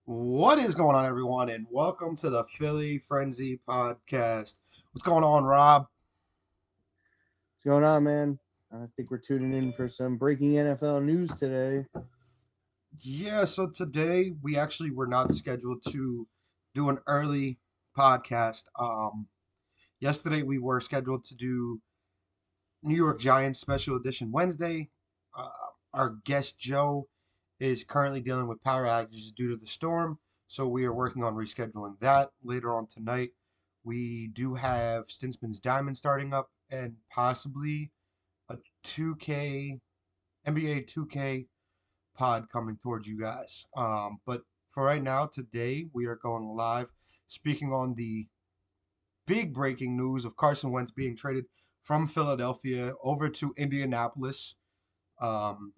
What is going on, everyone, and welcome to the Philly Frenzy podcast. What's going on, Rob? What's going on, man? I think we're tuning in for some breaking NFL news today. Yeah, so today we actually were not scheduled to do an early podcast. Yesterday we were scheduled to do New York Giants special edition Wednesday. Uh, our guest Joe is currently dealing with power outages due to the storm, so we are working on rescheduling that later on tonight. We do have Stinsman's Diamond starting up and possibly a 2K NBA 2K pod coming towards you guys. But for right now, today we are going live, speaking on the big breaking news of Carson Wentz being traded from Philadelphia over to Indianapolis. Um,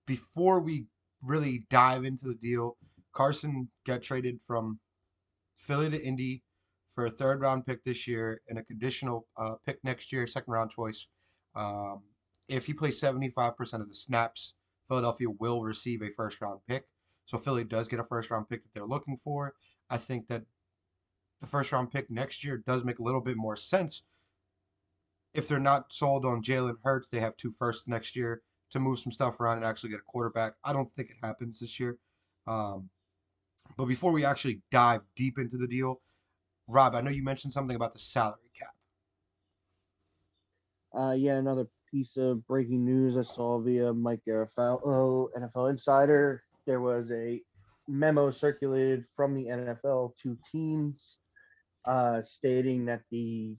before we really dive into the deal, Carson got traded from Philly to Indy for a third round pick this year and a conditional pick next year, second round choice. Um, if he plays 75% of the snaps, Philadelphia will receive a first round pick. So Philly does get a first round pick that they're looking for. I think that the first round pick next year does make a little bit more sense. If they're not sold on Jalen Hurts, they have two firsts next year to move some stuff around and actually get a quarterback. I don't think it happens this year. Um, but before we actually dive deep into the deal, Rob, I know you mentioned something about the salary cap. Yeah, another piece of breaking news I saw via Mike Garafalo, NFL Insider. There was a memo circulated from the NFL to teams stating that the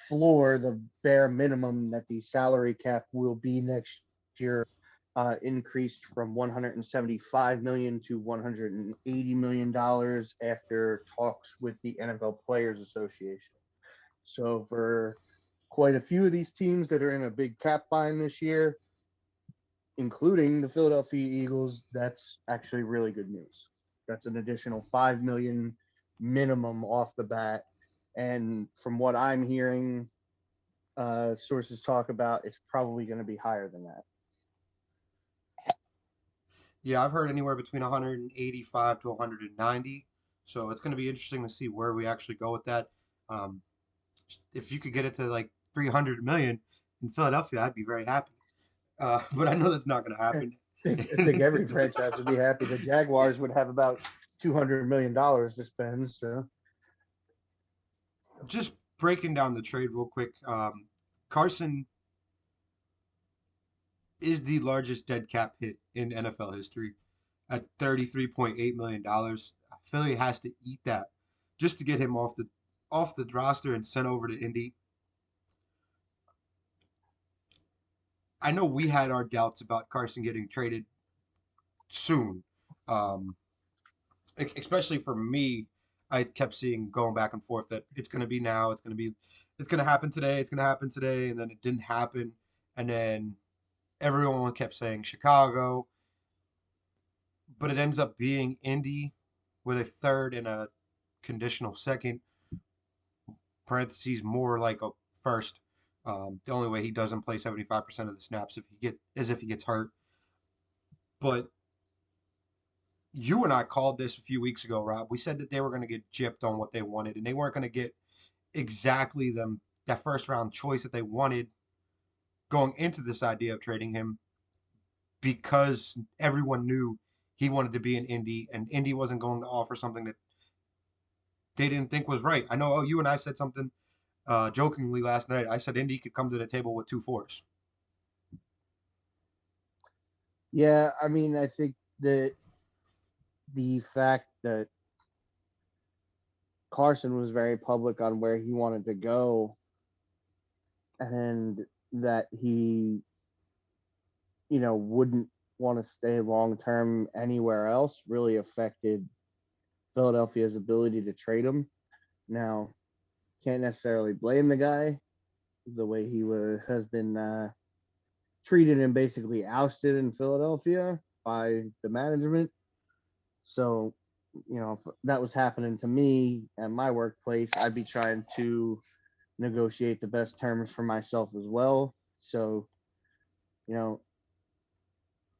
floor, the bare minimum that the salary cap will be next year, increased from 175 million to 180 million dollars after talks with the NFL Players Association. So for quite a few of these teams that are in a big cap bind this year, including the Philadelphia Eagles, that's actually really good news. That's an additional 5 million minimum off the bat. And from what I'm hearing, sources talk about, it's probably going to be higher than that. Yeah, I've heard anywhere between 185 to 190. So it's going to be interesting to see where we actually go with that. Um, if you could get it to like 300 million in Philadelphia, I'd be very happy. But I know that's not going to happen. I think every franchise would be happy. The Jaguars would have about $200 million to spend. So Just breaking down the trade real quick. Carson is the largest dead cap hit in NFL history at $33.8 million. Philly has to eat that just to get him off the roster and sent over to Indy. I know we had our doubts about Carson getting traded soon, um, especially for me. I kept seeing going back and forth that it's going to be now, it's going to happen today, it's going to happen today, and then it didn't happen, and then everyone kept saying Chicago, but it ends up being Indy with a third and a conditional second, parentheses more like a first. The only way he doesn't play 75% of the snaps if he gets hurt. But you and I called this a few weeks ago, Rob. We said that they were going to get gypped on what they wanted, and they weren't going to get exactly that first round choice that they wanted going into this idea of trading him because everyone knew he wanted to be in Indy, and Indy wasn't going to offer something that they didn't think was right. I know you and I said something jokingly last night. I said Indy could come to the table with two fours. yeah, I mean, I think that the fact that Carson was very public on where he wanted to go and that he, wouldn't want to stay long term anywhere else really affected Philadelphia's ability to trade him. Now, can't necessarily blame the guy. The way has been treated and basically ousted in Philadelphia by the management. So, if that was happening to me at my workplace, I'd be trying to negotiate the best terms for myself as well. So, you know,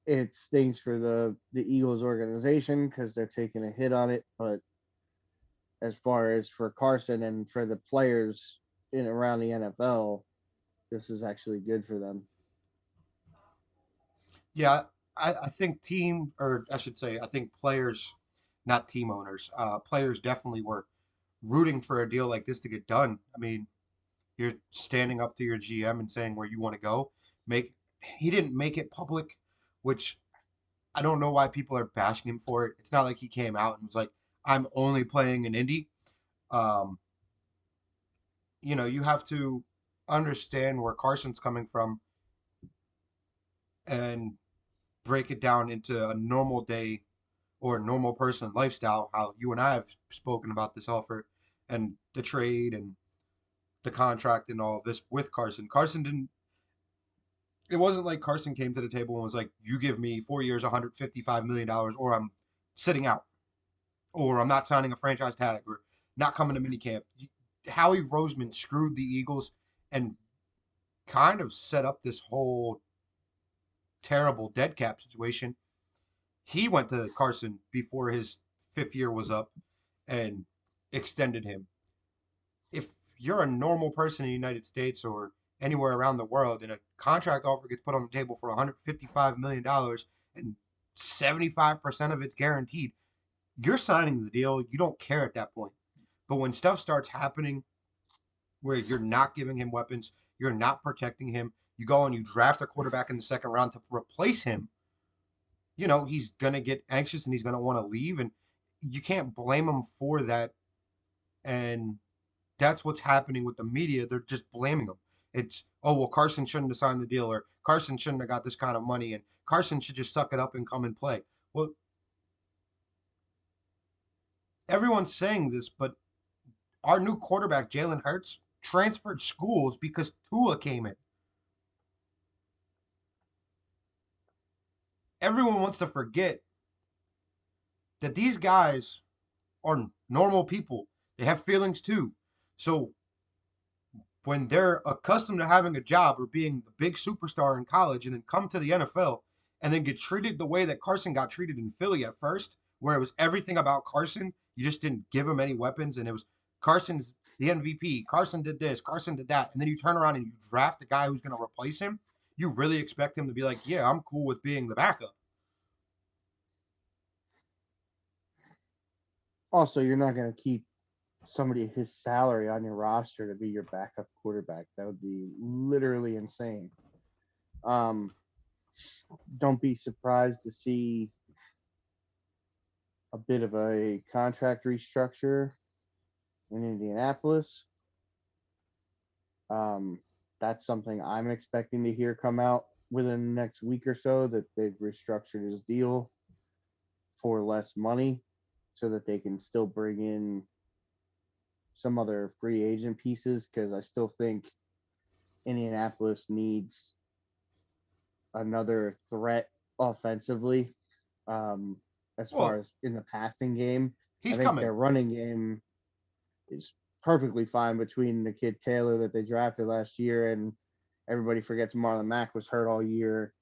It stings for the Eagles organization because they're taking a hit on it. But as far as for Carson and for the players in around the NFL, this is actually good for them. Yeah, I think or I should say, I think players, not team owners, players definitely were rooting for a deal like this to get done. I mean, you're standing up to your GM and saying where you want to go. Make He didn't make it public, which I don't know why people are bashing him for it. It's not like he came out and was like, "I'm only playing in Indy." Um, you have to understand where Carson's coming from and break it down into a normal day or a normal person lifestyle. How you and I have spoken about this offer and the trade and the contract and all of this with Carson. Carson didn't. It wasn't like Carson came to the table and was like, "You give me 4 years, $155 million, or I'm sitting out, or I'm not signing a franchise tag, or not coming to minicamp." Howie Roseman screwed the Eagles and kind of set up this whole terrible dead cap situation. He went to Carson before his fifth year was up and extended him. If you're a normal person in the United States or anywhere around the world and a contract offer gets put on the table for $155 million and 75% of it's guaranteed, you're signing the deal. You don't care at that point. But when stuff starts happening where you're not giving him weapons, you're not protecting him, you go and you draft a quarterback in the second round to replace him, he's going to get anxious and he's going to want to leave. And you can't blame him for that. And that's what's happening with the media. They're just blaming him. It's, oh, well, Carson shouldn't have signed the deal, or Carson shouldn't have got this kind of money, and Carson should just suck it up and come and play. Well, everyone's saying this, but our new quarterback, Jalen Hurts, transferred schools because Tua came in. Everyone wants to forget that these guys are normal people. They have feelings too. So when they're accustomed to having a job or being the big superstar in college and then come to the NFL and then get treated the way that Carson got treated in Philly at first, where it was everything about Carson, you just didn't give him any weapons, and it was Carson's the MVP. Carson did this, Carson did that, and then you turn around and you draft a guy who's going to replace him. You really expect him to be like, yeah, I'm cool with being the backup. Also, you're not going to keep somebody his salary on your roster to be your backup quarterback. That would be literally insane. Um, don't be surprised to see a bit of a contract restructure in Indianapolis. Um, that's something I'm expecting to hear come out within the next week or so, that they've restructured his deal for less money so that they can still bring in some other free agent pieces, because I still think Indianapolis needs another threat offensively. Um, as far Well, as in the passing game, I he's think coming. their running game is perfectly fine between the kid Taylor that they drafted last year, and everybody forgets Marlon Mack was hurt all year.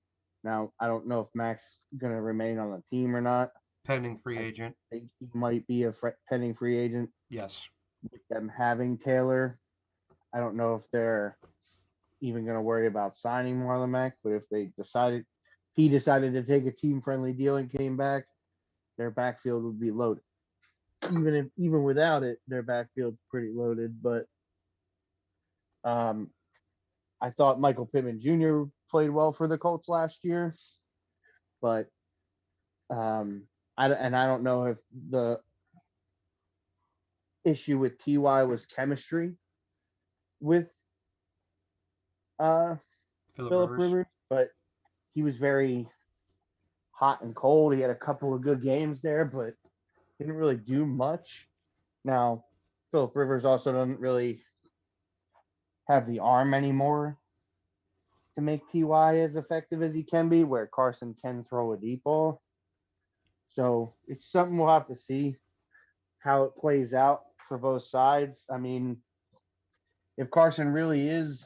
Now I don't know if Mack's gonna remain on the team or not. Pending free I agent. think he might be a pending free agent Yes. with them having Taylor. I don't know if they're even going to worry about signing Marlon Mack, but if he decided to take a team friendly deal and came back, their backfield would be loaded. Even without it, their backfield's pretty loaded. But um, I thought Michael Pittman Jr. played well for the Colts last year, but I don't know if the issue with Ty was chemistry with uh, Philip Philip Rivers. Rivers, but he was very hot and cold. He had a couple of good games there, but didn't really do much. Now, Philip Rivers also doesn't really have the arm anymore to make Ty as effective as he can be, where Carson can throw a deep ball. So it's something we'll have to see how it plays out for both sides. I mean, if Carson really is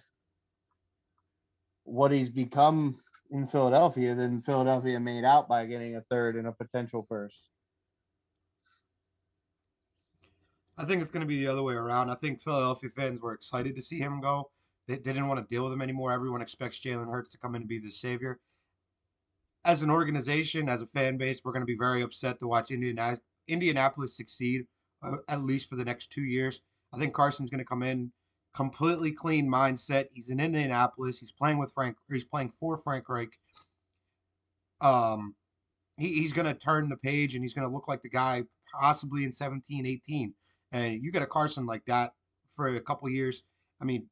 what he's become in Philadelphia, then Philadelphia made out by getting a third and a potential first. I think it's going to be the other way around. I think Philadelphia fans were excited to see him go. They didn't want to deal with him anymore. Everyone expects Jalen Hurts to come in and be the savior. As an organization, as a fan base, we're going to be very upset to watch Indianapolis succeed, at least for the next 2 years. I think Carson's going to come in completely clean mindset. He's in Indianapolis. He's playing with Frank. Or he's playing for Frank Reich. Um, he's going to turn the page and he's going to look like the guy possibly in 17, 18. And you get a Carson like that for a couple years. I mean,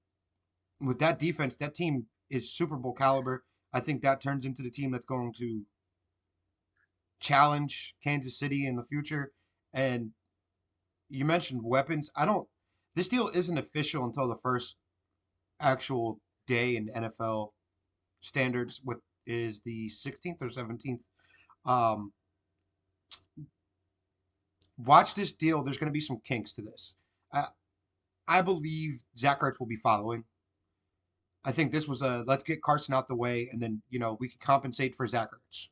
with that defense, that team is Super Bowl caliber. I think that turns into the team that's going to challenge Kansas City in the future. And you mentioned weapons. I don't. This deal isn't official until the first actual day in NFL standards, what is the 16th or 17th. Um, watch this deal. There's going to be some kinks to this. I, I believe Zach Ertz will be following. I think this was a let's get Carson out the way, and then we can compensate for Zach Ertz.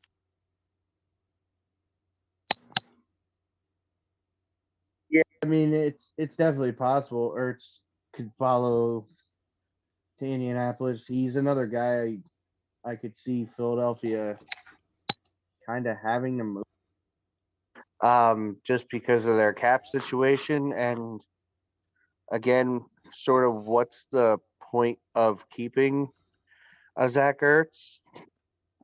Yeah, I mean it's definitely possible. Ertz could follow to Indianapolis. He's another guy I could see Philadelphia kind of having to move, just because of their cap situation, and again, sort of what's the point of keeping a Zach Ertz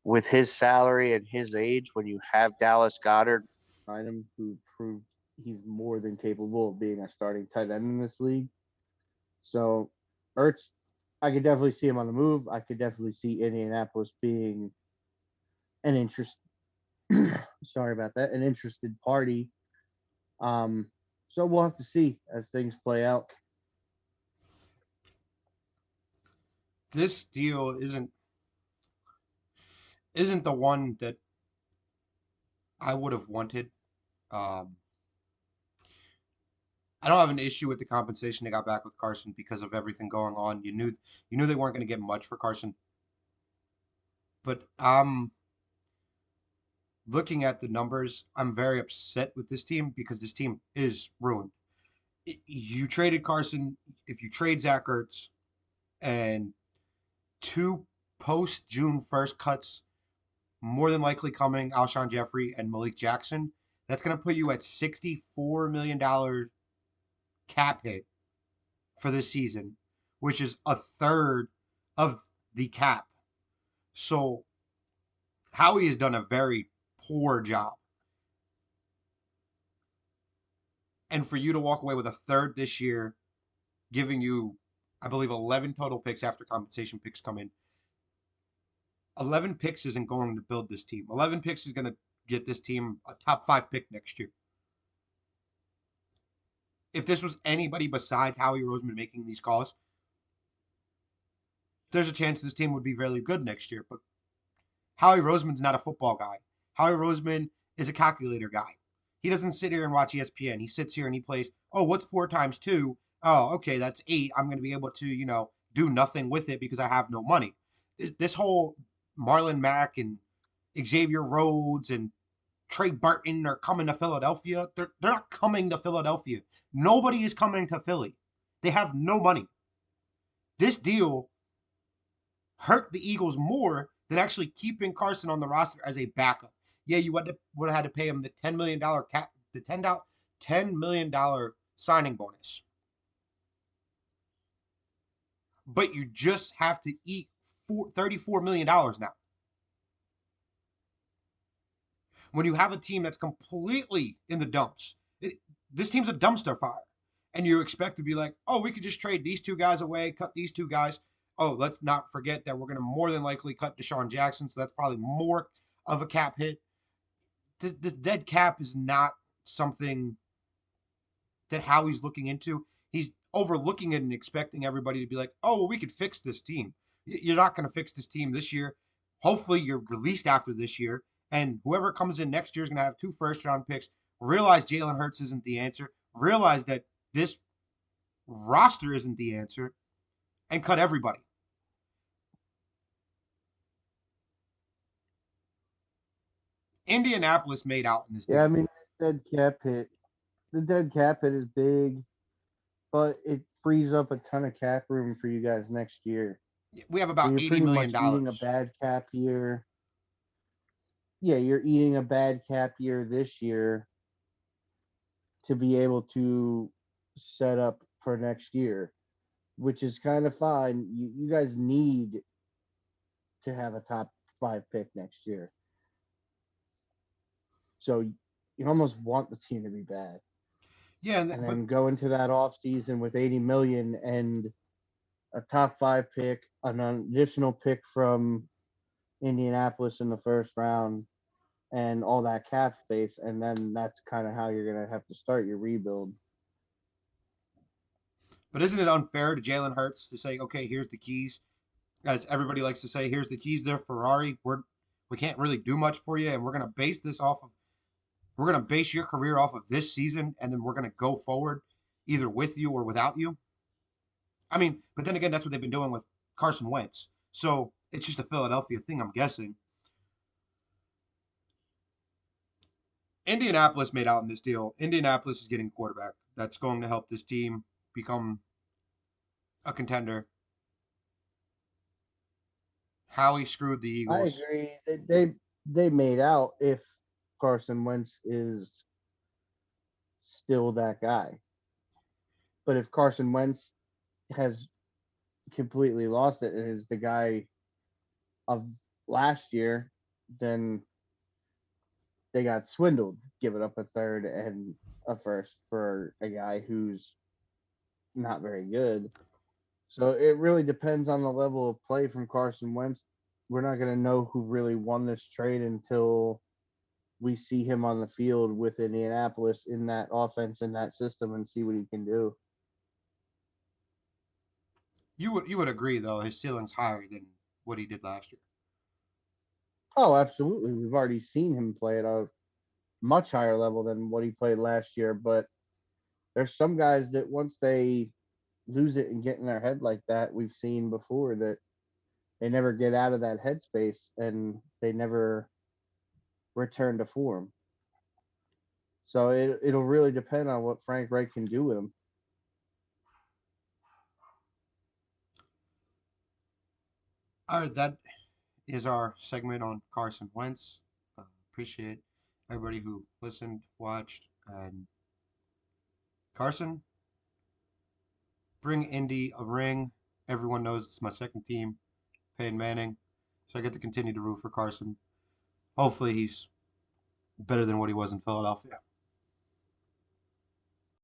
with his salary and his age when you have Dallas Goedert behind him, who proved he's more than capable of being a starting tight end in this league. So Ertz, I could definitely see him on the move. I could definitely see Indianapolis being an interest. Sorry about that. An interested party. So we'll have to see as things play out. This deal isn't the one that I would have wanted. Um, I don't have an issue with the compensation they got back with Carson because of everything going on. You knew they weren't going to get much for Carson, but looking at the numbers, I'm very upset with this team because this team is ruined. You traded Carson. If you trade Zach Ertz and two post June 1st cuts, more than likely coming Alshon Jeffrey and Malik Jackson, that's going to put you at $64 million cap hit for this season, which is a third of the cap. So Howie has done a very poor job. And for you to walk away with a third this year, giving you, I believe, 11 total picks after compensation picks come in. 11 picks isn't going to build this team. 11 picks is going to get this team a top 5 pick next year. If this was anybody besides Howie Roseman making these calls, there's a chance this team would be really good next year. But Howie Roseman's not a football guy. Howie Roseman is a calculator guy. He doesn't sit here and watch ESPN. He sits here and he plays, oh, what's 4 times 2? Oh, okay, that's 8. I'm going to be able to, do nothing with it because I have no money. This whole Marlon Mack and Xavier Rhodes and Trey Burton are coming to Philadelphia. They're not coming to Philadelphia. Nobody is coming to Philly. They have no money. This deal hurt the Eagles more than actually keeping Carson on the roster as a backup. Yeah, you would have had to pay him the $10 million cap, the $10 million signing bonus. But you just have to eat $34 million now. When you have a team that's completely in the dumps, this team's a dumpster fire. And you expect to be like, oh, we could just trade these two guys away, cut these two guys. Oh, let's not forget that we're going to more than likely cut Deshaun Jackson, so that's probably more of a cap hit. The dead cap is not something that Howie's looking into. He's overlooking it and expecting everybody to be like, oh, well, we could fix this team. You're not going to fix this team this year. Hopefully, you're released after this year. And whoever comes in next year is going to have 2 first-round picks. Realize Jalen Hurts isn't the answer. Realize that this roster isn't the answer. And cut everybody. Indianapolis made out in this Yeah, I deal. mean, dead cap hit. The dead cap hit is big, but it frees up a ton of cap room for you guys next year. We have So about you're eighty pretty million much eating a dollars. bad cap year. Yeah, you're eating a bad cap year this year to be able to set up for next year, which is kind of fine. You guys need to have a top five pick next year. So you almost want the team to be bad. Yeah, And but then go into that off season with 80 million and a top five pick, an additional pick from Indianapolis in the first round, and all that cap space, and then that's kind of how you're gonna have to start your rebuild. isn't it unfair to Jalen Hurts to say, okay, here's the keys, as everybody likes to say, here's the keys to Ferrari. We can't really do much for you, and we're gonna base your career off of this season, and then we're gonna go forward either with you or without you. I mean, but then again, that's what they've been doing with Carson Wentz. So it's just a Philadelphia thing, I'm guessing. Indianapolis made out in this deal. Indianapolis is getting a quarterback that's going to help this team become a contender. Howie screwed the I Eagles. agree. They made out if Carson Wentz is still that guy, but if Carson Wentz has completely lost it and is the guy of last year, then they got swindled, giving up a third and a first for a guy who's not very good. So it really depends on the level of play from Carson Wentz. We're not going to know who really won this trade until we see him on the field with Indianapolis in that offense, in that system, and see what he can do. You would agree though his ceiling's higher than what he did last year. Oh, absolutely. We've already seen him play at a much higher level than what he played last year, but there's some guys that once they lose it and get in their head like that, we've seen before that they never get out of that headspace and they never return to form. So it'll really depend on what Frank Reich can do with him. All right, that is our segment on Carson Wentz. Appreciate everybody who listened, watched, and Carson, bring Indy a ring. Everyone knows it's my second team, Peyton Manning, so I get to continue to root for Carson. Hopefully, he's better than what he was in Philadelphia.